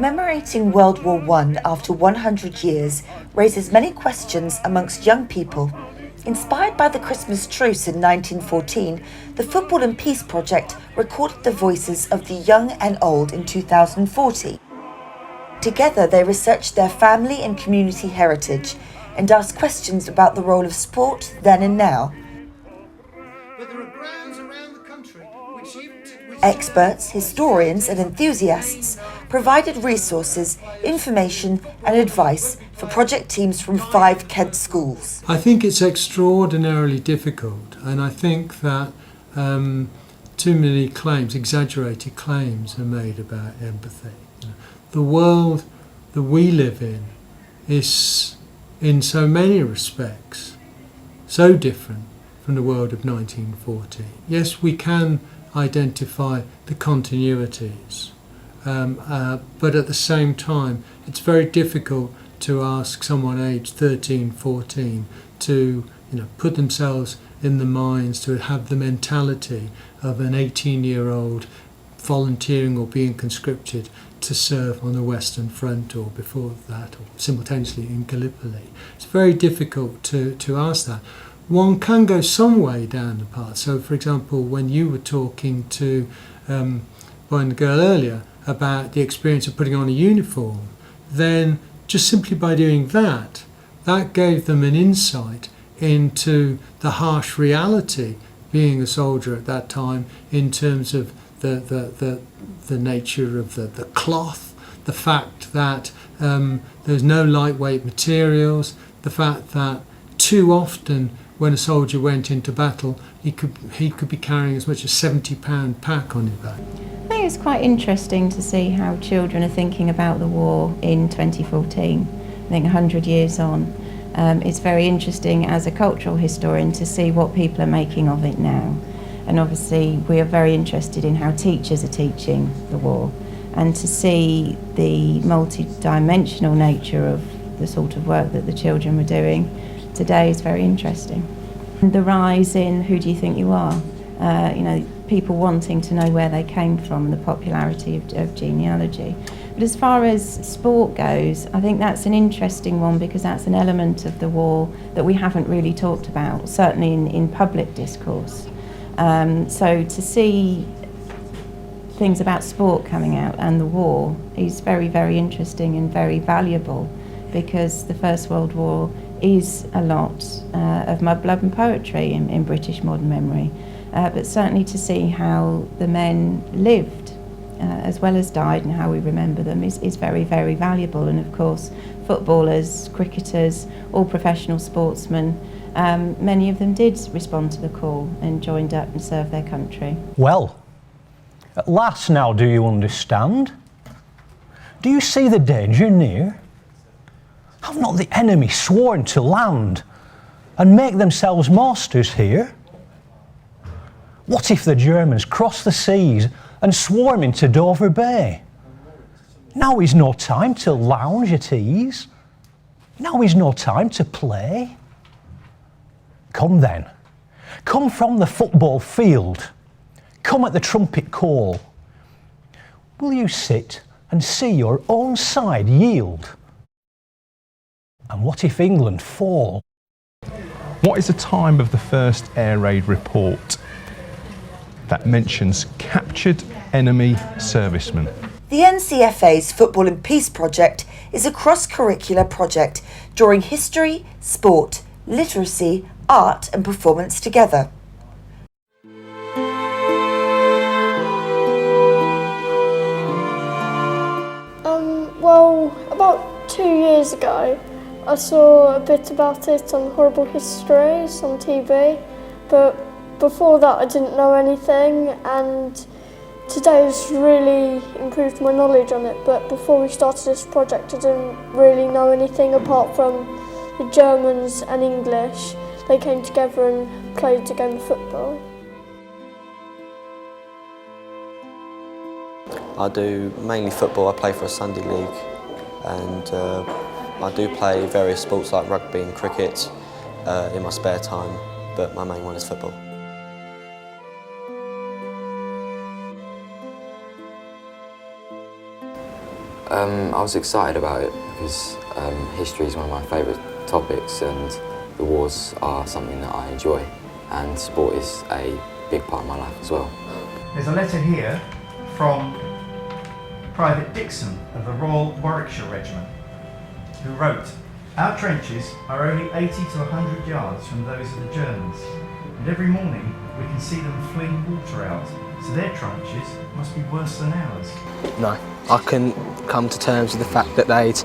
Commemorating World War I after 100 years raises many questions amongst young people. Inspired by the Christmas truce in 1914, the Football and Peace Project recorded the voices of the young and old in 2040. Together, they researched their family and community heritage and asked questions about the role of sport then and now. But there are grounds around the country which Experts, historians and enthusiasts provided resources, information and advice for project teams from 5 Kent schools. I think it's extraordinarily difficult, and I think that too many claims, exaggerated claims, are made about empathy. The world that we live in is, in so many respects, so different from the world of 1914. Yes, we can identify the continuities, but at the same time, it's very difficult to ask someone aged 13, 14 to put themselves in the minds, to have the mentality of an 18-year-old volunteering or being conscripted to serve on the Western Front or before that, or simultaneously in Gallipoli. It's very difficult to ask that. One can go some way down the path. So, for example, when you were talking to boy and the girl earlier about the experience of putting on a uniform, then just simply by doing that, that gave them an insight into the harsh reality being a soldier at that time in terms of the nature of the cloth, the fact that there's no lightweight materials, the fact that too often when a soldier went into battle, he could be carrying as much as £70 pack on his back. I think it's quite interesting to see how children are thinking about the war in 2014. I think 100 years on. It's very interesting as a cultural historian to see what people are making of it now. And obviously we are very interested in how teachers are teaching the war, and to see the multi-dimensional nature of the sort of work that the children were doing today is very interesting. The rise in who do you think you are? People wanting to know where they came from, the popularity of genealogy. But as far as sport goes, I think that's an interesting one because that's an element of the war that we haven't really talked about, certainly in public discourse. So to see things about sport coming out and the war is very, very interesting and very valuable, because the First World War is a lot of mud, blood and poetry in British modern memory. But certainly to see how the men lived as well as died and how we remember them is very, very valuable. And of course, footballers, cricketers, all professional sportsmen, many of them did respond to the call and joined up and served their country. Well, at last now do you understand? Do you see the danger near? Have not the enemy sworn to land and make themselves masters here? What if the Germans cross the seas and swarm into Dover Bay? Now is no time to lounge at ease. Now is no time to play. Come then, come from the football field, come at the trumpet call. Will you sit and see your own side yield? And what if England fall? What is the time of the first air raid report that mentions captured enemy servicemen? The NCFA's Football and Peace Project is a cross-curricular project drawing history, sport, literacy, art and performance together. Well, about 2 years ago, I saw a bit about it on Horrible Histories on TV, but before that I didn't know anything, and today has really improved my knowledge on it. But before we started this project I didn't really know anything apart from the Germans and English. They came together and played a game of football. I do mainly football. I play for a Sunday league, and I do play various sports like rugby and cricket in my spare time, but my main one is football. I was excited about it because history is one of my favourite topics, and the wars are something that I enjoy, and sport is a big part of my life as well. There's a letter here from Private Dixon of the Royal Warwickshire Regiment, who wrote, "Our trenches are only 80 to 100 yards from those of the Germans, and every morning we can see them fling water out, so their trenches must be worse than ours." No, I couldn't come to terms with the fact that they'd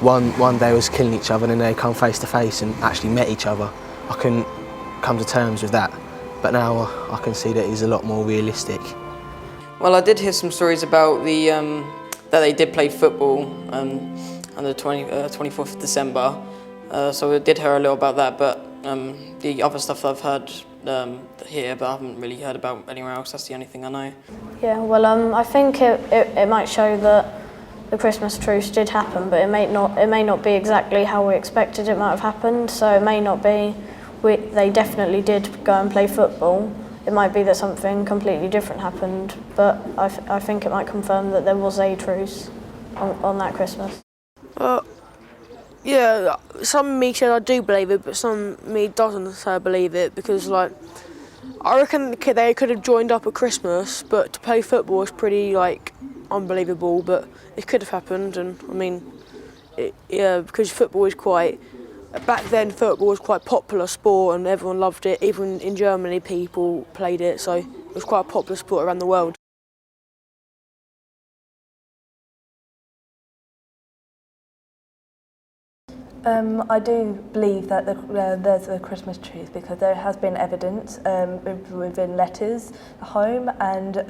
one day was killing each other and then they come face to face and actually met each other. I couldn't come to terms with that, but now I can see that it's a lot more realistic. Well, I did hear some stories about that they did play football on the 24th of December, so I did hear a little about that, but the other stuff that I've heard here, but I haven't really heard about anywhere else. That's the only thing I know. Yeah, well, I think it might show that the Christmas truce did happen, but it may not be exactly how we expected it might have happened. So it may not be they definitely did go and play football. It might be that something completely different happened, but I think it might confirm that there was a truce on that Christmas. Yeah, some of me said I do believe it, but some of me doesn't believe it, because I reckon they could have joined up at Christmas, but to play football was pretty unbelievable, but it could have happened. And I mean, because football is back then football was quite popular sport and everyone loved it. Even in Germany people played it, so it was quite a popular sport around the world. I do believe that there's a Christmas truce, because there has been evidence within letters home, and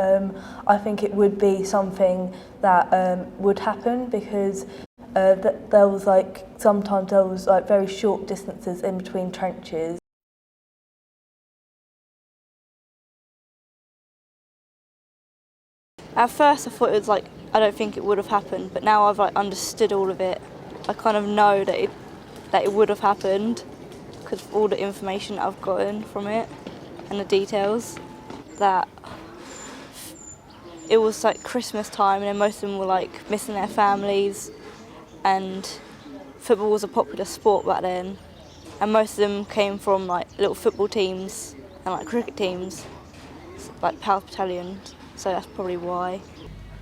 I think it would be something that would happen, because there was sometimes there was very short distances in between trenches. At first I thought it was I don't think it would have happened, but now I've understood all of it. I kind of know that it would have happened because of all the information that I've gotten from it and the details. That it was Christmas time and then most of them were missing their families, and football was a popular sport back then, and most of them came from little football teams and cricket teams, Pals Battalions, so that's probably why.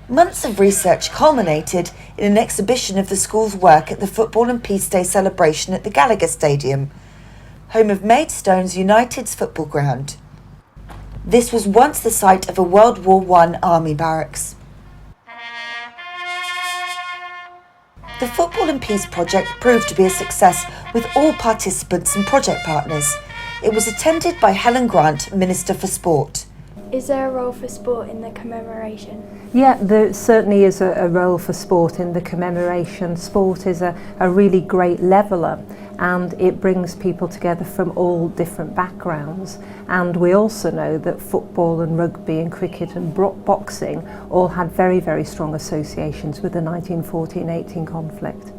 Months of research culminated in an exhibition of the school's work at the Football and Peace Day celebration at the Gallagher Stadium, home of Maidstones United's football ground. This was once the site of a World War I army barracks. The Football and Peace project proved to be a success with all participants and project partners. It was attended by Helen Grant, Minister for Sport. Is there a role for sport in the commemoration? Yeah, there certainly is a role for sport in the commemoration. Sport is a really great leveller, and it brings people together from all different backgrounds. And we also know that football and rugby and cricket and boxing all had very, very strong associations with the 1914-18 conflict.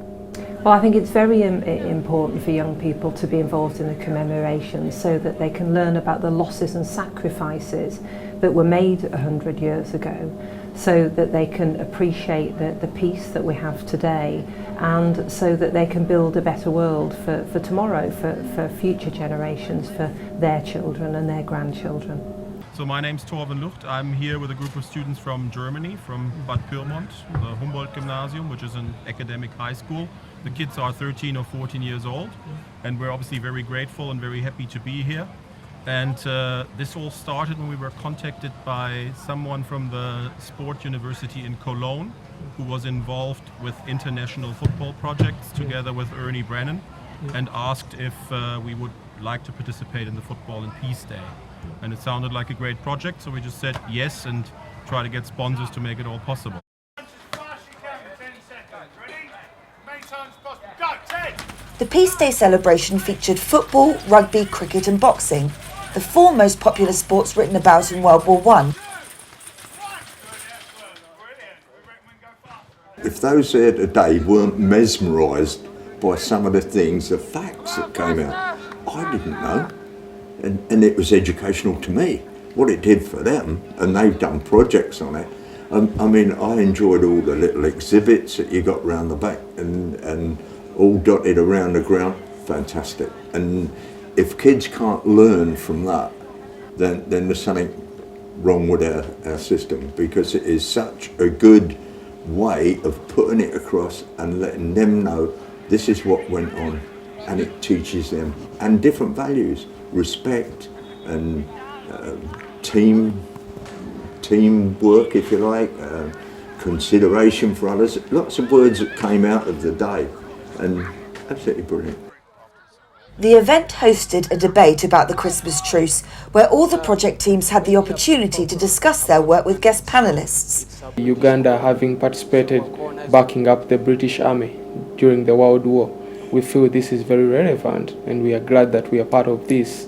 Well, I think it's very important for young people to be involved in the commemoration so that they can learn about the losses and sacrifices that were made 100 years ago, so that they can appreciate the peace that we have today, and so that they can build a better world for tomorrow, for future generations, for their children and their grandchildren. So my name's Torben Lucht. I'm here with a group of students from Germany, from Bad Pyrmont, the Humboldt Gymnasium, which is an academic high school. The kids are 13 or 14 years old, and we're obviously very grateful and very happy to be here. And this all started when we were contacted by someone from the Sport University in Cologne, who was involved with international football projects together with Ernie Brennan, and asked if we would like to participate in the Football and Peace Day. And it sounded like a great project, so we just said yes and try to get sponsors to make it all possible. The Peace Day celebration featured football, rugby, cricket and boxing, the four most popular sports written about in World War I. If those there today weren't mesmerised by some of the things, the facts that came out, I didn't know. And it was educational to me, what it did for them, and they've done projects on it. I mean, I enjoyed all the little exhibits that you got round the back and all dotted around the ground. Fantastic. And if kids can't learn from that, then there's something wrong with our system, because it is such a good way of putting it across and letting them know this is what went on, and it teaches them and different values, respect and teamwork, if you like, consideration for others. Lots of words that came out of the day, and absolutely brilliant. The event hosted a debate about the Christmas truce, where all the project teams had the opportunity to discuss their work with guest panellists. Uganda, having participated backing up the British Army during the World War, we feel this is very relevant, and we are glad that we are part of this,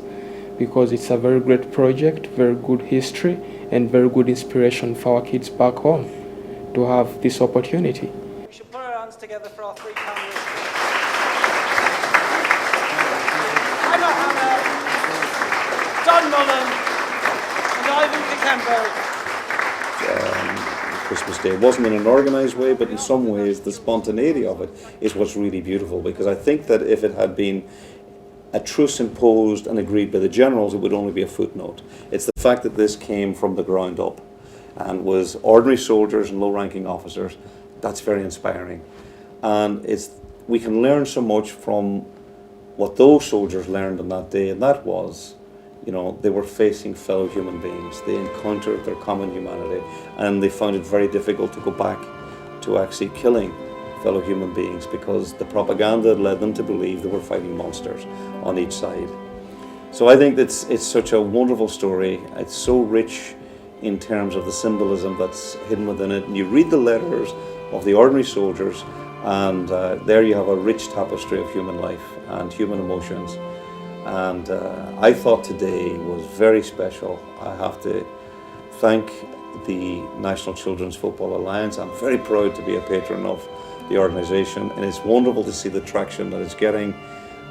because it's a very great project, very good history, and very good inspiration for our kids back home to have this opportunity. We should put our hands together for our three panellists. Emma Hammer, Don Mullen, and Ivan Kikembo. Christmas Day wasn't in an organised way, but in some ways the spontaneity of it is what's really beautiful, because I think that if it had been a truce imposed and agreed by the generals, it would only be a footnote. It's the fact that this came from the ground up and was ordinary soldiers and low-ranking officers. That's very inspiring, and we can learn so much from what those soldiers learned on that day, and that was, they were facing fellow human beings. They encountered their common humanity, and they found it very difficult to go back to actually killing fellow human beings, because the propaganda led them to believe they were fighting monsters on each side. So I think it's such a wonderful story. It's so rich in terms of the symbolism that's hidden within it. And you read the letters of the ordinary soldiers, and there you have a rich tapestry of human life and human emotions. And I thought today was very special. I have to thank the National Children's Football Alliance. I'm very proud to be a patron of the organisation, and it's wonderful to see the traction that it's getting,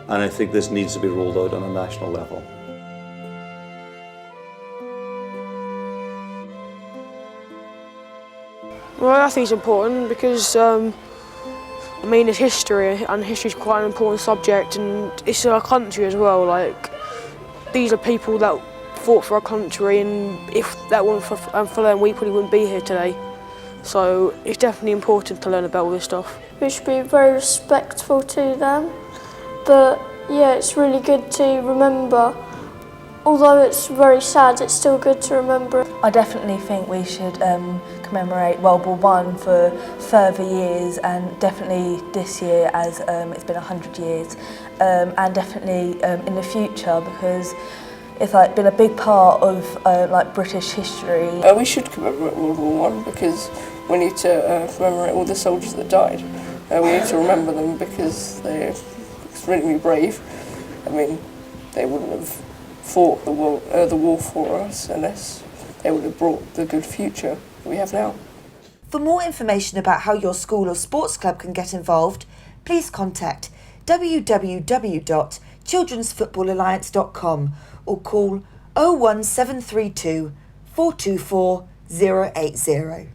and I think this needs to be rolled out on a national level. Well, I think it's important because it's history, and history is quite an important subject, and it's our country as well. Like, these are people that fought for our country, and if that weren't for them, we probably wouldn't be here today. So it's definitely important to learn about all this stuff. We should be very respectful to them, but yeah, it's really good to remember. Although it's very sad, it's still good to remember. I definitely think we should commemorate World War I for further years, and definitely this year as it's been 100 years, and definitely in the future, because it's been a big part of British history. We should commemorate World War I because we need to commemorate all the soldiers that died. We need to remember them because they're extremely brave. They wouldn't have fought the war for us unless they would have brought the good future that we have now. For more information about how your school or sports club can get involved, please contact www.childrensfootballalliance.com or call 01732 424 080.